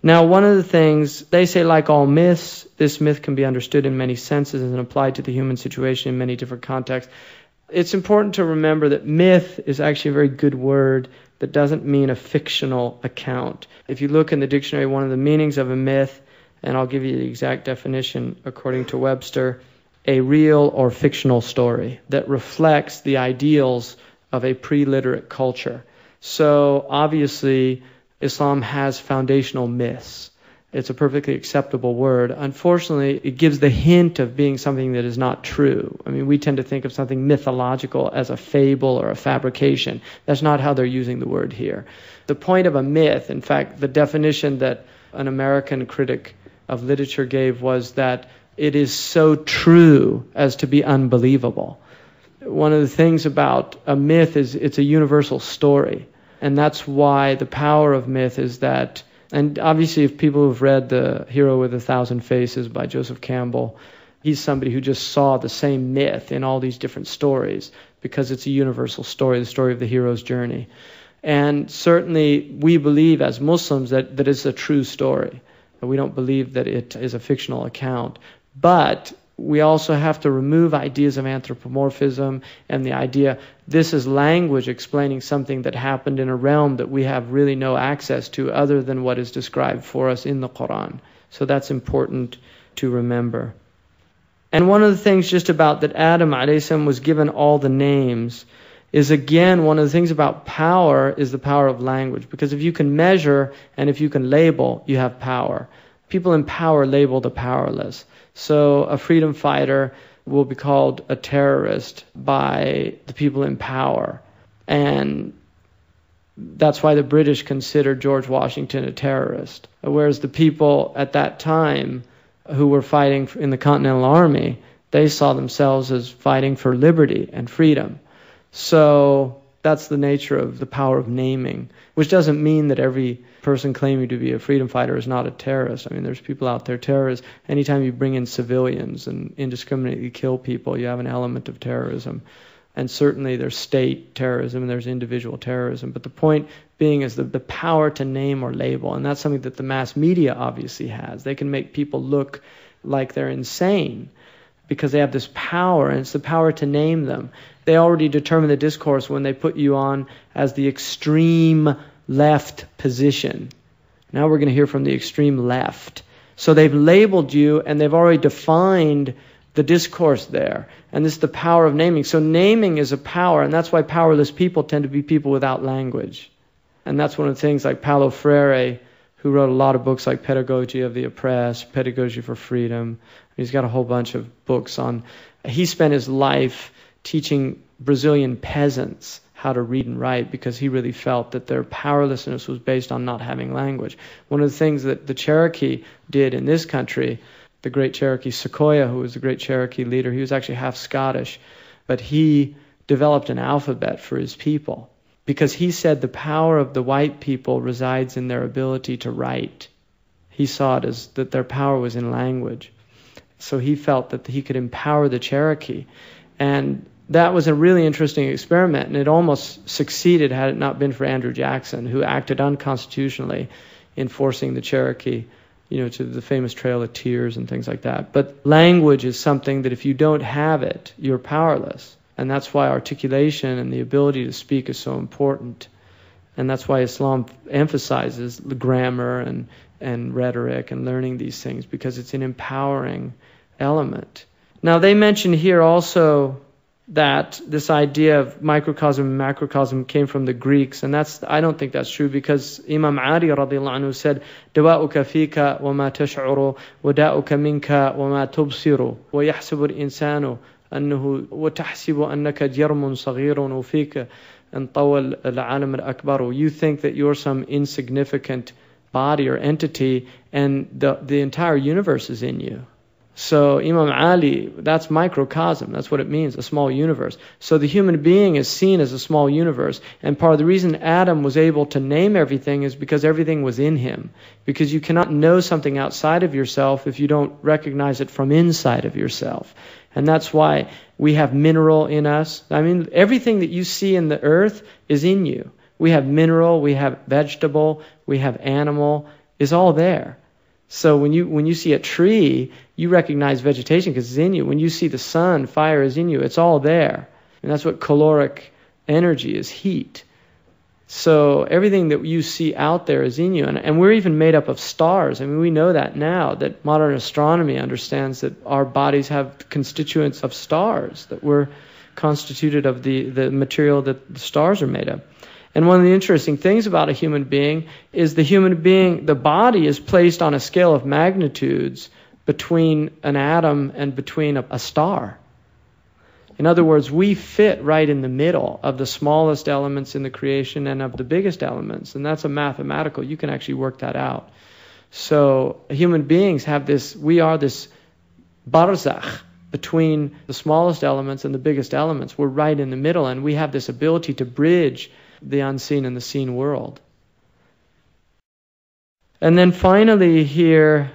Now, one of the things, they say like all myths, this myth can be understood in many senses and applied to the human situation in many different contexts. It's important to remember that myth is actually a very good word that doesn't mean a fictional account. If you look in the dictionary, one of the meanings of a myth, and I'll give you the exact definition according to Webster, a real or fictional story that reflects the ideals of a pre-literate culture. So obviously, Islam has foundational myths. It's a perfectly acceptable word. Unfortunately, it gives the hint of being something that is not true. I mean, we tend to think of something mythological as a fable or a fabrication. That's not how they're using the word here. The point of a myth, in fact, the definition that an American critic of literature gave was that it is so true as to be unbelievable. One of the things about a myth is it's a universal story. And that's why the power of myth is that, and obviously if people who've read The Hero with a Thousand Faces by Joseph Campbell, he's somebody who just saw the same myth in all these different stories because it's a universal story, the story of the hero's journey. And certainly we believe as Muslims that it's a true story. We don't believe that it is a fictional account. But we also have to remove ideas of anthropomorphism and the idea this is language explaining something that happened in a realm that we have really no access to other than what is described for us in the Qur'an. So that's important to remember. And one of the things just about that Adam a.s. was given all the names is, again, one of the things about power is the power of language. Because if you can measure and if you can label, you have power. People in power label the powerless. So a freedom fighter will be called a terrorist by the people in power. And that's why the British considered George Washington a terrorist. Whereas the people at that time who were fighting in the Continental Army, they saw themselves as fighting for liberty and freedom. So that's the nature of the power of naming, which doesn't mean that every person claiming to be a freedom fighter is not a terrorist. I mean, there's people out there, terrorists. Anytime you bring in civilians and indiscriminately kill people, you have an element of terrorism. And certainly there's state terrorism and there's individual terrorism. But the point being is the power to name or label. And that's something that the mass media obviously has. They can make people look like they're insane because they have this power, and it's the power to name them. They already determine the discourse when they put you on as the extreme left position. Now we're going to hear from the extreme left. So they've labeled you and they've already defined the discourse there. And this is the power of naming. So naming is a power, and that's why powerless people tend to be people without language. And that's one of the things like Paulo Freire, who wrote a lot of books like Pedagogy of the Oppressed, Pedagogy for Freedom. He's got a whole bunch of books on... He spent his life teaching Brazilian peasants how to read and write because he really felt that their powerlessness was based on not having language. One of the things that the Cherokee did in this country, the great Cherokee Sequoyah, who was the great Cherokee leader, he was actually half Scottish, but he developed an alphabet for his people because he said the power of the white people resides in their ability to write. He saw it as that their power was in language. So he felt that he could empower the Cherokee. And that was a really interesting experiment, and it almost succeeded had it not been for Andrew Jackson, who acted unconstitutionally in forcing the Cherokee, to the famous Trail of Tears and things like that. But language is something that if you don't have it, you're powerless. And that's why articulation and the ability to speak is so important. And that's why Islam emphasizes the grammar and rhetoric and learning these things, because it's an empowering element. Now they mention here also that this idea of microcosm and macrocosm came from the Greeks, and I don't think that's true, because Imam Ali radiallahu anhu said, دواؤك فيك وما تشعر وداؤك منك وما تبصر ويحسب الإنسان أنه وتحسب أنك جرم صغير وفيك انطوى العالم الأكبر. You think that you're some insignificant body or entity, and the entire universe is in you. So Imam Ali, that's microcosm. That's what it means, a small universe. So the human being is seen as a small universe. And part of the reason Adam was able to name everything is because everything was in him. Because you cannot know something outside of yourself if you don't recognize it from inside of yourself. And that's why we have mineral in us. I mean, everything that you see in the earth is in you. We have mineral, we have vegetable, we have animal, is all there. So when you see a tree, you recognize vegetation because it's in you. When you see the sun, fire is in you. It's all there. And that's what caloric energy is, heat. So everything that you see out there is in you. And we're even made up of stars. I mean, we know that now, that modern astronomy understands that our bodies have constituents of stars, that we're constituted of the material that the stars are made of. And one of the interesting things about a human being is the body is placed on a scale of magnitudes between an atom and between a star. In other words, we fit right in the middle of the smallest elements in the creation and of the biggest elements. And that's a mathematical, you can actually work that out. So human beings have we are this barzakh between the smallest elements and the biggest elements. We're right in the middle, and we have this ability to bridge the unseen and the seen world. And then finally here,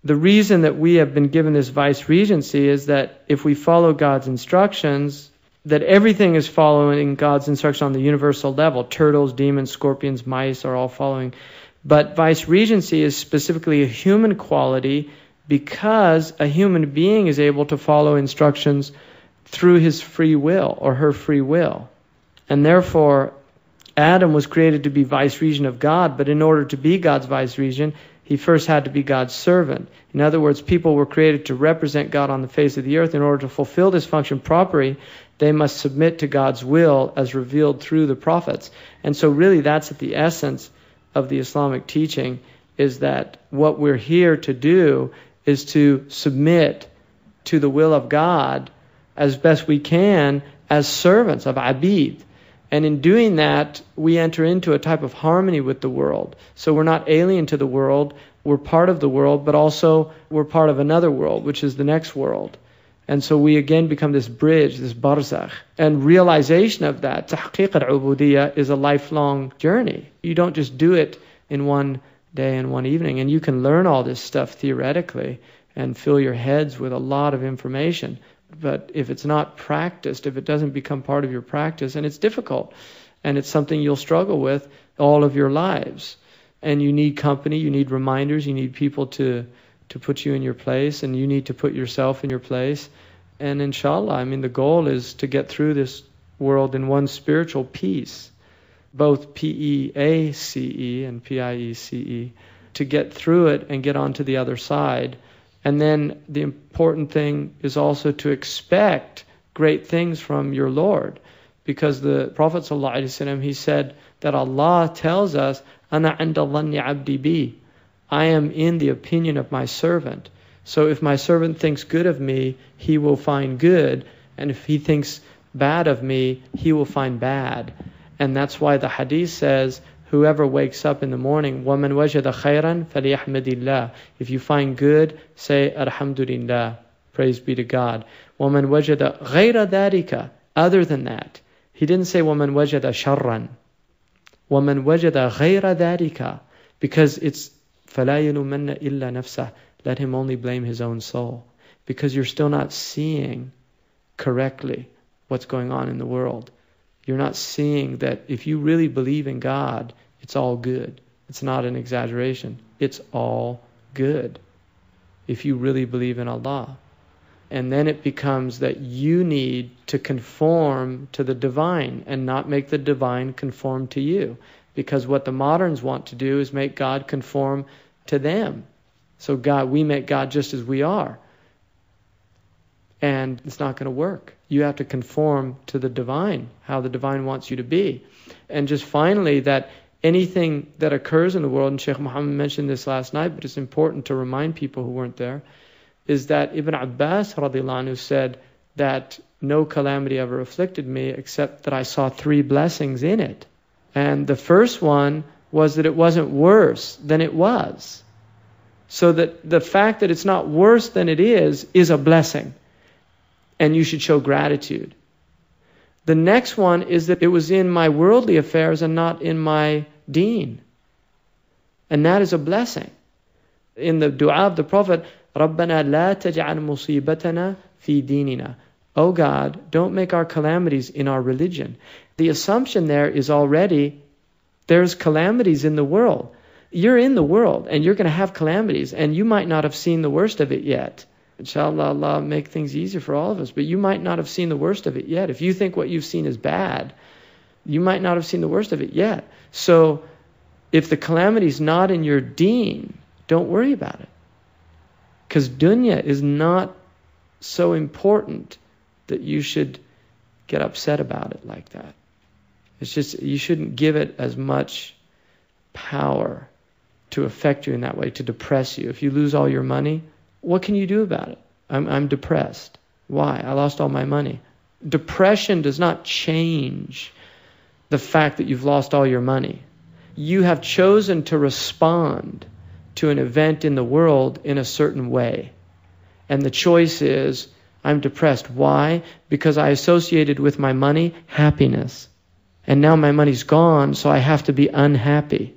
the reason that we have been given this vice-regency is that if we follow God's instructions, that everything is following God's instruction on the universal level. Turtles, demons, scorpions, mice are all following. But vice-regency is specifically a human quality because a human being is able to follow instructions through his free will or her free will. And therefore, Adam was created to be vice-regent of God, but in order to be God's vice-regent, he first had to be God's servant. In other words, people were created to represent God on the face of the earth. In order to fulfill this function properly, they must submit to God's will as revealed through the prophets. And so really that's at the essence of the Islamic teaching, is that what we're here to do is to submit to the will of God as best we can as servants of abid. And in doing that, we enter into a type of harmony with the world. So we're not alien to the world, we're part of the world, but also we're part of another world, which is the next world. And so we again become this bridge, this barzakh. And realization of that, tahqiq al-ubudiyyah, is a lifelong journey. You don't just do it in one day and one evening. And you can learn all this stuff theoretically and fill your heads with a lot of information. But if it's not practiced, if it doesn't become part of your practice, and it's difficult, and it's something you'll struggle with all of your lives. And you need company, you need reminders, you need people to put you in your place, and you need to put yourself in your place. And inshallah, I mean, the goal is to get through this world in one spiritual peace, both P-E-A-C-E and P-I-E-C-E, to get through it and get onto the other side. And then the important thing is also to expect great things from your Lord. Because the Prophet ﷺ, he said that Allah tells us, أَنَا عِنْدَ ظَنِّ عَبْدِي بِي, I am in the opinion of my servant. So if my servant thinks good of me, he will find good. And if he thinks bad of me, he will find bad. And that's why the hadith says, whoever wakes up in the morning, وَمَنْ وَجَدَ خَيْرًا فَلْيَحْمَدِ اللَّهِ, if you find good, say Alhamdulillah, praise be to God. وَمَنْ وَجَدَ غَيْرَ ذَلِكَ, other than that. He didn't say وَمَنْ وَجَدَ شَرًّا. وَمَنْ وَجَدَ غَيْرَ ذَلِكَ, because it's فَلَا يَلُومَنَّ إِلَّا نَفْسَهُ, let him only blame his own soul. Because you're still not seeing correctly what's going on in the world. You're not seeing that if you really believe in God, it's all good. It's not an exaggeration. It's all good if you really believe in Allah. And then it becomes that you need to conform to the divine and not make the divine conform to you. Because what the moderns want to do is make God conform to them. So we make God just as we are. And it's not going to work. You have to conform to the divine, how the divine wants you to be. And just finally, that anything that occurs in the world, and Shaykh Muhammad mentioned this last night, but it's important to remind people who weren't there, is that Ibn Abbas radiallahu anhu said that no calamity ever afflicted me except that I saw 3 blessings in it. And the first one was that it wasn't worse than it was. So that the fact that it's not worse than it is a blessing. And you should show gratitude. The next one is that it was in my worldly affairs and not in my deen. And that is a blessing. In the dua of the Prophet, رَبَّنَا لَا تَجْعَلْ مُصِيبَتَنَا فِي دِينِنَا. Oh God, don't make our calamities in our religion. The assumption there is already there's calamities in the world. You're in the world and you're going to have calamities, and you might not have seen the worst of it yet. Inshallah, Allah make things easier for all of us, but you might not have seen the worst of it yet. If you think what you've seen is bad, you might not have seen the worst of it yet. So if the calamity is not in your deen, don't worry about it. Because dunya is not so important that you should get upset about it like that. It's just, you shouldn't give it as much power to affect you in that way, to depress you. If you lose all your money, what can you do about it? I'm depressed. Why? I lost all my money. Depression does not change the fact that you've lost all your money. You have chosen to respond to an event in the world in a certain way. And the choice is, I'm depressed. Why? Because I associated with my money happiness. And now my money's gone, so I have to be unhappy.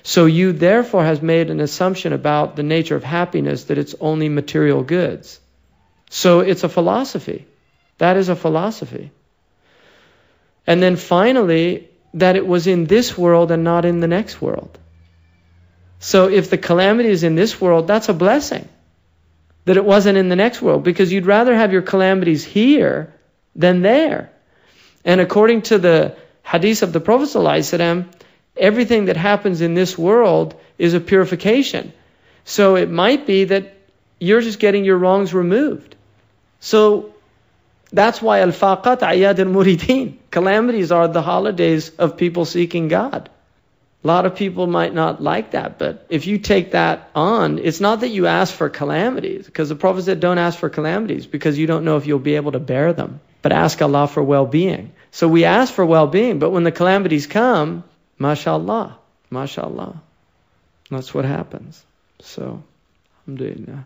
So you therefore has made an assumption about the nature of happiness, that it's only material goods. So it's a philosophy. That is a philosophy. And then finally, that it was in this world and not in the next world. So if the calamity is in this world, that's a blessing. That it wasn't in the next world, because you'd rather have your calamities here than there. And according to the hadith of the Prophet ﷺ, everything that happens in this world is a purification. So it might be that you're just getting your wrongs removed. So that's why al-faqat ayad al-muridin. Calamities are the holidays of people seeking God. A lot of people might not like that, but if you take that on, it's not that you ask for calamities, because the Prophet said don't ask for calamities because you don't know if you'll be able to bear them, but ask Allah for well-being. So we ask for well-being, but when the calamities come, mashallah, mashallah, that's what happens. So, alhamdulillah.